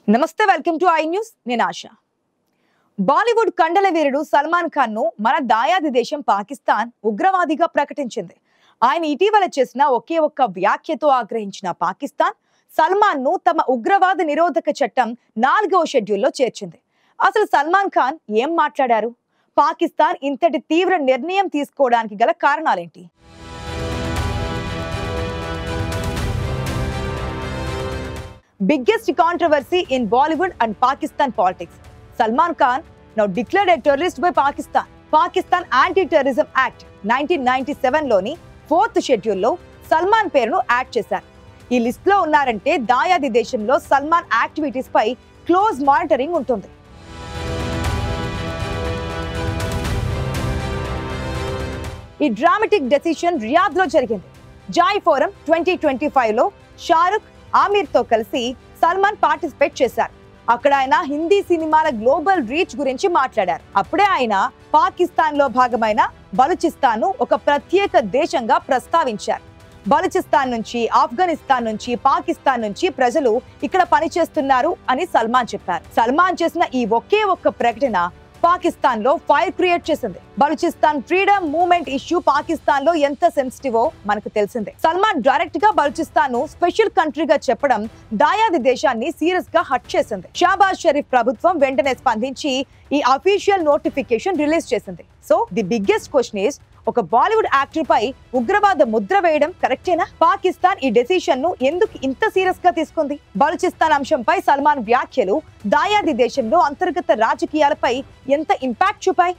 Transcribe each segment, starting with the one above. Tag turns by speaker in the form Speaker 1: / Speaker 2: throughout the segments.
Speaker 1: నమస్తే, welcome to I news. నేను ఆశ. బాలీవుడ్ కండల వీరుడు సల్మాన్ ఖాన్ ను మన దాయాది దేశం పాకిస్తాన్ ఉగ్రవాదిగా ప్రకటించింది. ఆయన ఇటీవల చేసిన ఒకే ఒక్క వ్యాఖ్యతో ఆగ్రహించిన పాకిస్తాన్ సల్మాన్ ను తమ ఉగ్రవాద నిరోధక చట్టం 4వ షెడ్యూల్లో చేర్చింది. అసలు సల్మాన్ ఖాన్ ఏం మాట్లాడారు? పాకిస్తాన్ ఇంతటి తీవ్ర నిర్ణయం తీసుకోవడానికి గల కారణాలేంటి? Biggest controversy in Bollywood and Pakistan politics. Salman Khan now declared a terrorist by Pakistan. Pakistan Anti-Terrorism Act 1997 లోని 4th షెడ్యూల్ లో సల్మాన్ పేరును యాడ్ చేశారు. ఈ లిస్ట్ లో ఉన్నారంటే దాయాది దేశంలో సల్మాన్ యాక్టివిటీస్ పై క్లోజ్ మానిటరింగ్ ఉంటుంది. ఈ డ్రామాటిక్ డెసిషన్ రియాద్ లో జరిగింది. జాయ్ ఫోరం 2025 లో షారుఖ్ ఆమిర్ తో కలిసి సల్మాన్ పార్టిసిపేట్ చేశారు. అక్కడ ఆయన హిందీ సినిమాల గ్లోబల్ రీచ్ గురించి మాట్లాడారు. అప్పుడే ఆయన పాకిస్తాన్ లో భాగమైన బలూచిస్తాన్ ను ఒక ప్రత్యేక దేశంగా ప్రస్తావించారు. బలూచిస్తాన్ నుంచి, ఆఫ్ఘనిస్తాన్ నుంచి, పాకిస్తాన్ నుంచి ప్రజలు ఇక్కడ పనిచేస్తున్నారు అని సల్మాన్ చెప్పారు. సల్మాన్ చేసిన ఈ ఒకే ఒక్క ప్రకటన పాకిస్తాన్ లో ఫైర్ క్రియేట్ చేసింది. Balochistan freedom movement issue Pakistan లో ఎంత సెన్సిటివో మనకు తెలిసిందే. సల్మాన్ డైరెక్ట్ గా బలూచిస్తాన్ ను స్పెషల్ కంట్రీగా చెప్పడం దాయాది దేశాన్ని సీరియస్ గా హర్ట్ చేసింది. షాబాజ్ షరీఫ్ ప్రభుత్వం వెంటనే స్పందించి ఈ అఫీషియల్ నోటిఫికేషన్ రిలీజ్ చేసింది. So the biggest question is, ఒక బాలీవుడ్ యాక్టర్ పై ఉగ్రవాద ముద్ర వేయడం కరెక్టేనా? పాకిస్తాన్ ఈ డెసిషన్ ను ఎందుకు ఇంత సీరియస్ గా తీసుకుంది? బలూచిస్తాన్ అంశంపై సల్మాన్ వ్యాఖ్యలు దాయాది దేశంలో అంతర్గత రాజకీయాలపై ఎంత ఇంపాక్ట్ చూపాయి?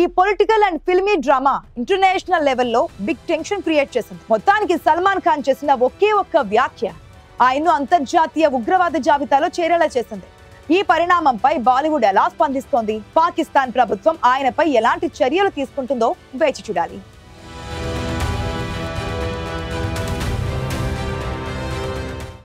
Speaker 1: ఈ political and filmy drama international లెవెల్లో బిగ్ టెన్షన్ క్రియేట్ చేసింది. మొత్తానికి సల్మాన్ ఖాన్ చేసిన ఒకే ఒక్క వ్యాఖ్య ఆయన్ను అంతర్జాతీయ ఉగ్రవాద జాబితాలో చేరేలా చేసింది. ఈ పరిణామంపై బాలీవుడ్ ఎలా స్పందిస్తోంది? పాకిస్తాన్ ప్రభుత్వం ఆయనపై ఎలాంటి చర్యలు తీసుకుంటుందో వేచి చూడాలి.